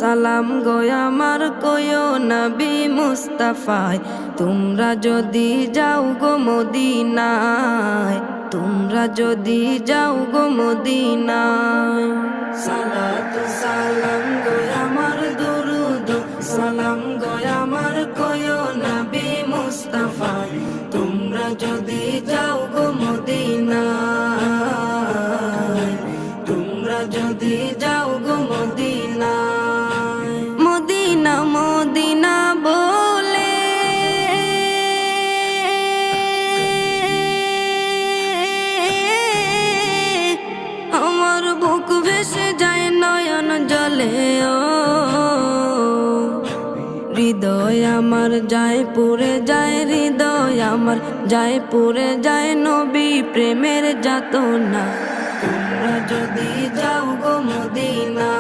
সালাম গো আমার কয়ো নবী মুস্তাফায়, তোমরা যদি যাও গো মদিনায়, তোমরা যদি যাও গো মদিনায়। সালাতু সালাম গো আমার দুরুদ সালাম গো আমার কয়ো নবী মুস্তাফায়, তোমরা যদি যাও গো মদিনায়, তোমরা যদি যাও গো মদিনায়। মদিনা মদিনা বলে আমার বুক ভেসে যায় নয়ন জলে, ও হৃদয় আমার যায় পুরে যায়, হৃদয় আমার যায় পুরে যায় নবী প্রেমের যাতনা, তোমরা যদি যাও গো মদিনা।